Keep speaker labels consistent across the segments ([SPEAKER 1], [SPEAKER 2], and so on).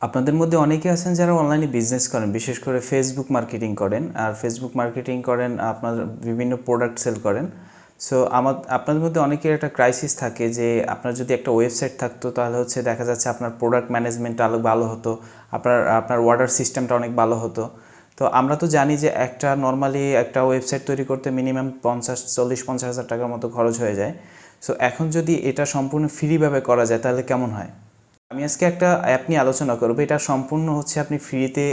[SPEAKER 1] আপনাদের মধ্যে অনেকে আছেন যারা অনলাইনে বিজনেস করেন, বিশেষ করে ফেসবুক মার্কেটিং করেন। আর ফেসবুক মার্কেটিং করেন, আপনার বিভিন্ন প্রোডাক্ট সেল করেন। সো আপনাদের মধ্যে অনেকের একটা ক্রাইসিস থাকে যে আপনার যদি একটা ওয়েবসাইট থাকতো তাহলে হচ্ছে দেখা যাচ্ছে আপনার প্রোডাক্ট ম্যানেজমেন্টটা আরও ভালো হতো, আপনার অর্ডার সিস্টেমটা অনেক ভালো হতো। তো আমরা তো জানি যে নর্মালি একটা ওয়েবসাইট তৈরি করতে মিনিমাম 40-50 হাজার টাকার মতো খরচ হয়ে যায়। সো এখন যদি এটা সম্পূর্ণ ফ্রিভাবে করা যায় তাহলে কেমন হয়? আমি আজকে একটা অ্যাপ নিয়ে আলোচনা করব। এটা সম্পূর্ণ হচ্ছে আপনি ফ্রিতে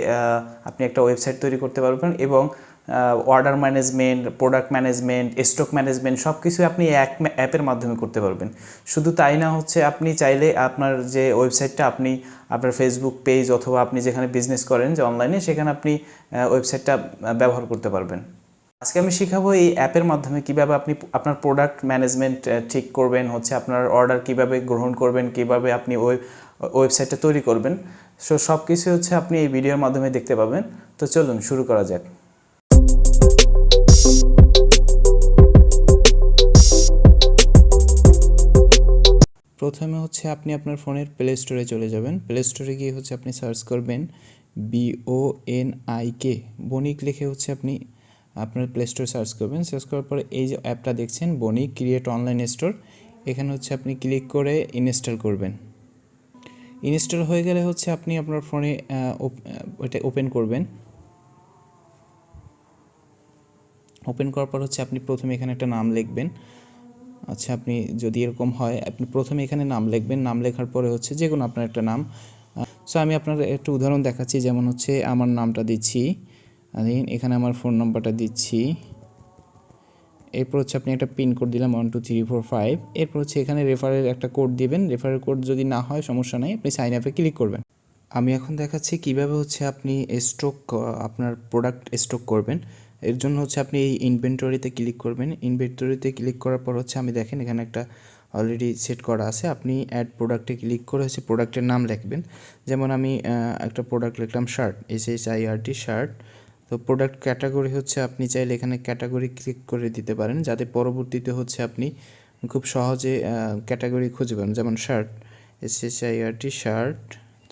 [SPEAKER 1] আপনি একটা ওয়েবসাইট তৈরি করতে পারবেন এবং order management, product management, stock management সব কিছু আপনি এক অ্যাপের মাধ্যমে করতে পারবেন। শুধু তাই না, হচ্ছে আপনি চাইলে আপনার যে ওয়েবসাইটটা আপনি আপনার ফেসবুক পেজ অথবা আপনি যেখানে বিজনেস করেন যে অনলাইনে, সেখানে আপনি ওয়েবসাইটটা ব্যবহার করতে পারবেন। আজকে আমি শেখাবো এই অ্যাপের মাধ্যমে কিভাবে আপনি আপনার প্রোডাক্ট ম্যানেজমেন্ট ঠিক করবেন, হচ্ছে আপনার অর্ডার কিভাবে গ্রহণ করবেন, কিভাবে আপনি ওয়েবসাইটটা তৈরি করবেন। সব কিছু হচ্ছে আপনি এই ভিডিওর মাধ্যমে দেখতে পাবেন। তো চলুন শুরু করা যাক। প্রথমে হচ্ছে আপনি আপনার ফোনের প্লে স্টোরে চলে যাবেন। প্লে স্টোরে গিয়ে হচ্ছে আপনি সার্চ করবেন BONIK, বণিক লিখে হচ্ছে আপনি আপনার প্লে স্টোরে সার্চ করবেন। সার্চ করার পরে এই যে অ্যাপটা দেখছেন বণিক ক্রিয়েট অনলাইন স্টোর, এখানে হচ্ছে আপনি ক্লিক করে ইনস্টল করবেন। ইনস্টল হয়ে গেলে হচ্ছে আপনি আপনার ফোনে ওইটা ওপেন করবেন। ওপেন করার পর হচ্ছে আপনি প্রথমে এখানে একটা নাম লিখবেন। আচ্ছা, আপনি যদি এরকম হয় আপনি প্রথমে এখানে নাম লিখবেন। নাম লেখার পরে হচ্ছে যে কোনো আপনার একটা নাম। সো আমি আপনার একটা উদাহরণ দেখাচ্ছি, যেমন হচ্ছে আমার নামটা দিচ্ছি, এখানে আমার ফোন নাম্বারটা দিচ্ছি। এরপর হচ্ছে আপনি একটা পিন কোড দিলাম 1 2 3 4 5। এরপর হচ্ছে এখানে রেফারের একটা কোড দিবেন। রেফারের কোড যদি না হয় সমস্যা নেই, আপনি সাইন আপে ক্লিক করবেন। আমি এখন দেখাচ্ছি কিভাবে হচ্ছে আপনি আপনার প্রোডাক্ট স্টক করবেন। এর জন্য হচ্ছে আপনি এই ইনভেন্টরিতে ক্লিক করবেন। ইনভেন্টরিতে ক্লিক করার পর হচ্ছে আমি দেখেন এখানে একটা অলরেডি সেট করা আছে। আপনি অ্যাড প্রোডাক্টে ক্লিক করে হচ্ছে প্রোডাক্টের নাম লিখবেন। যেমন আমি একটা প্রোডাক্ট লিখলাম শার্ট, SHIRT শার্ট। তো প্রোডাক্ট ক্যাটাগরি হচ্ছে আপনি চাইলে এখানে ক্যাটাগরি ক্লিক করে দিতে পারেন, যাতে পরবর্তীতে হচ্ছে আপনি খুব সহজে ক্যাটাগরি খুঁজে পাবেন। যেমন শার্ট, SHIRT শার্ট।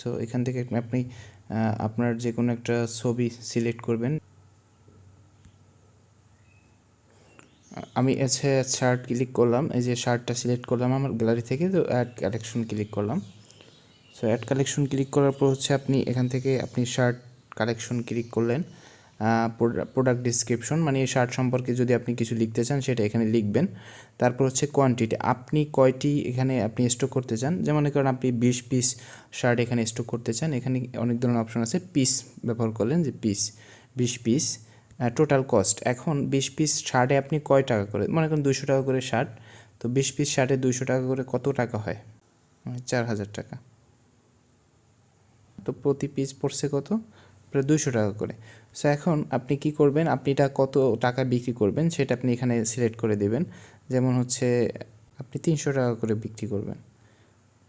[SPEAKER 1] তো এখান থেকে আপনি আপনার যে কোনো একটা ছবি সিলেক্ট করবেন। আমি শার্ট ক্লিক করলাম, এই যে শার্টটা সিলেক্ট করলাম আমার গ্যালারি থেকে। তো অ্যাড কালেকশন ক্লিক করলাম। সো অ্যাড কালেকশন ক্লিক করার পর হচ্ছে আপনি এখান থেকে আপনি শার্ট কালেকশন ক্লিক করলেন। প্রোডাক্ট ডিসক্রিপশন, মানে এই শার্ট সম্পর্কে যদি আপনি কিছু লিখতে চান সেটা এখানে লিখবেন। তারপর হচ্ছে কোয়ান্টিটি, আপনি কয়টি এখানে আপনি স্টক করতে চান। যেমন কারণ আপনি 20 পিস শার্ট এখানে স্টক করতে চান, এখানে অনেক ধরনের অপশন আছে। পিস ব্যবহার করলেন, যে 20 পিস। টোটাল কস্ট, এখন 20 পিস শার্টে আপনি কয় টাকা করে, মনে করেন 200 টাকা করে শার্ট। তো 20 পিস শার্টে 200 টাকা করে কত টাকা হয়? 4000 টাকা। তো প্রতি পিস পড়ছে কত? প্রায় 200 টাকা করে। সো এখন আপনি কি করবেন, আপনি এটা কত টাকা বিক্রি করবেন সেটা আপনি এখানে সিলেক্ট করে দেবেন। যেমন হচ্ছে আপনি 300 টাকা করে বিক্রি করবেন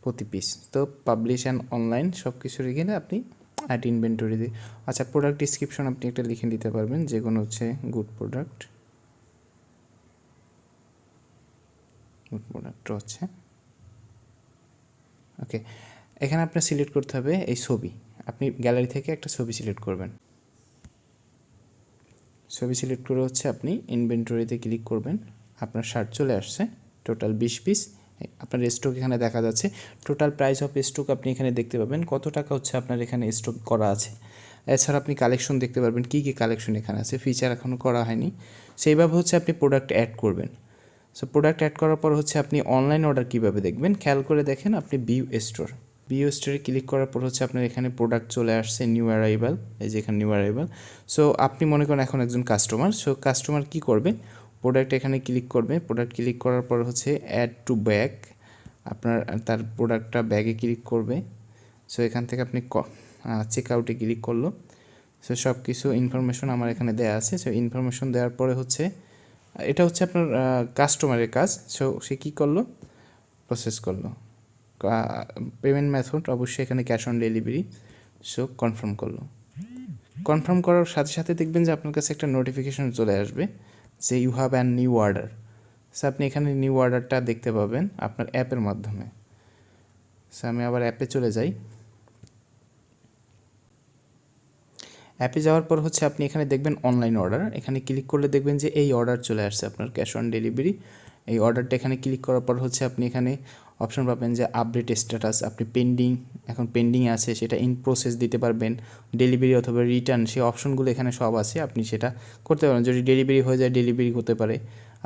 [SPEAKER 1] প্রতি পিস। তো পাবলিশ অ্যান্ড অনলাইন সব কিছুর এখানে আপনি অ্যাড ইনভেন্টরি দিয়ে, আচ্ছা প্রোডাক্ট ডিসক্রিপশন আপনি একটা লিখে দিতে পারবেন, যে কোনো হচ্ছে গুড প্রোডাক্ট হচ্ছে ওকে। এখানে আপনার সিলেক্ট করতে হবে এই ছবি। আপনি গ্যালারি থেকে একটা ছবি সিলেক্ট করবেন। ছবি সিলেক্ট করে হচ্ছে আপনি ইনভেন্টরিতে ক্লিক করবেন। আপনার শার্ট চলে আসছে, টোটাল 20 পিস। আপনার স্টক এখানে দেখা যাচ্ছে। টোটাল প্রাইস অফ স্টক আপনি এখানে দেখতে পাবেন, কত টাকা হচ্ছে আপনার এখানে স্টক করা আছে। এছাড়া আপনি কালেকশন দেখতে পারবেন, কী কী কালেকশন এখানে আছে। ফিচার এখনও করা হয়নি, সেইভাবে হচ্ছে আপনি প্রোডাক্ট অ্যাড করবেন। সো প্রোডাক্ট অ্যাড করার পর হচ্ছে আপনি অনলাইন অর্ডার কীভাবে দেখবেন, খেয়াল করে দেখেন। আপনি ভিউ স্টোরে ক্লিক করার পর হচ্ছে আপনার এখানে প্রোডাক্ট চলে আসছে, নিউ অ্যারাইভাল। এই যে এখানে নিউ অ্যারাইভাল। সো আপনি মনে করেন এখন একজন কাস্টমার। সো কাস্টমার কী করবে, প্রোডাক্ট এখানে ক্লিক করবে। প্রোডাক্ট ক্লিক করার পর হচ্ছে অ্যাড টু ব্যাগ, আপনার তার প্রোডাক্টটা ব্যাগে ক্লিক করবে। সো এখান থেকে আপনি চেক আউটে ক্লিক করলো। সো সব কিছু ইনফরমেশন আমার এখানে দেওয়া আছে। সো ইনফরমেশন দেওয়ার পরে হচ্ছে এটা হচ্ছে আপনার কাস্টমারের কাজ। সো সে কী করলো, প্রসেস করলো। পেমেন্ট মেথড অবশ্যই এখানে cash on delivery. So confirm করলো। কনফার্ম করার সাথে সাথে দেখবেন যে আপনার কাছে একটা নোটিফিকেশন চলে আসবে যে you have an new order. So আপনি এখানে নিউ অর্ডারটা দেখতে পাবেন আপনার অ্যাপের মাধ্যমে। সো আমি আবার অ্যাপে চলে যাই। অ্যাপে যাওয়ার পর হচ্ছে আপনি এখানে দেখবেন অনলাইন অর্ডার, এখানে ক্লিক করলে দেখবেন যে এই অর্ডার চলে আসছে আপনার ক্যাশ অন ডেলিভারি। এই অর্ডারটা এখানে ক্লিক করার পর হচ্ছে আপনি এখানে অপশন পাবেন যে আপডেট স্ট্যাটাস, আপনি পেন্ডিং, এখন পেন্ডিং আছে সেটা ইন প্রসেস দিতে পারবেন, ডেলিভারি অথবা রিটার্ন, সেই অপশনগুলো এখানে সব আছে, আপনি সেটা করতে পারেন। যদি ডেলিভারি হয়ে যায় ডেলিভারি হতে পারে,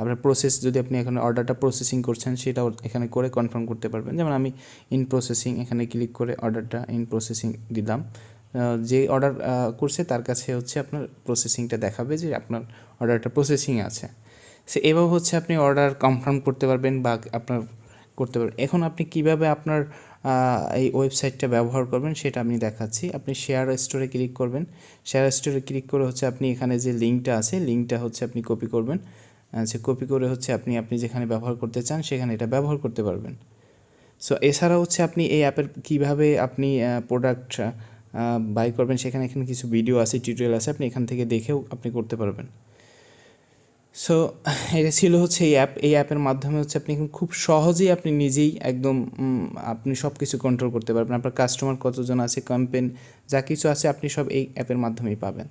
[SPEAKER 1] আপনার প্রসেস যদি আপনি এখানে অর্ডারটা প্রসেসিং করছেন সেটাও এখানে করে কনফার্ম করতে পারবেন। যেমন আমি ইন প্রসেসিং এখানে ক্লিক করে অর্ডারটা ইন প্রসেসিং দিলাম, যে অর্ডার করছে তার কাছে হচ্ছে আপনার প্রসেসিংটা দেখাবে যে আপনার অর্ডারটা প্রসেসিং আছে। সে এভাবে হচ্ছে আপনি অর্ডার কনফার্ম করতে পারবেন বা আপনার করতে পারবেন। এখন আপনি কিভাবে আপনার এই ওয়েবসাইটটা ব্যবহার করবেন সেটা আমি দেখাচ্ছি। আপনি শেয়ার স্টোরে ক্লিক করবেন, শেয়ার স্টোরে ক্লিক করে হচ্ছে আপনি এখানে যে লিঙ্কটা আছে লিঙ্কটা হচ্ছে আপনি কপি করবেন, সে কপি করে হচ্ছে আপনি যেখানে ব্যবহার করতে চান সেখানে এটা ব্যবহার করতে পারবেন। সো এছাড়া হচ্ছে আপনি এই অ্যাপের কীভাবে আপনি প্রোডাক্ট বাই করবেন সেখানে এখানে কিছু ভিডিও আছে, টিউটোরিয়াল আছে, আপনি এখান থেকে দেখেও আপনি করতে পারবেন। সো এটা ছিল হচ্ছে এই অ্যাপ। এই অ্যাপের মাধ্যমে হচ্ছে আপনি খুব সহজেই আপনি নিজেই একদম আপনি সব কিছু কন্ট্রোল করতে পারবেন। আপনার কাস্টমার কতজন আছে, ক্যাম্পেইন যা কিছু আছে আপনি সব এই অ্যাপের মাধ্যমেই পাবেন।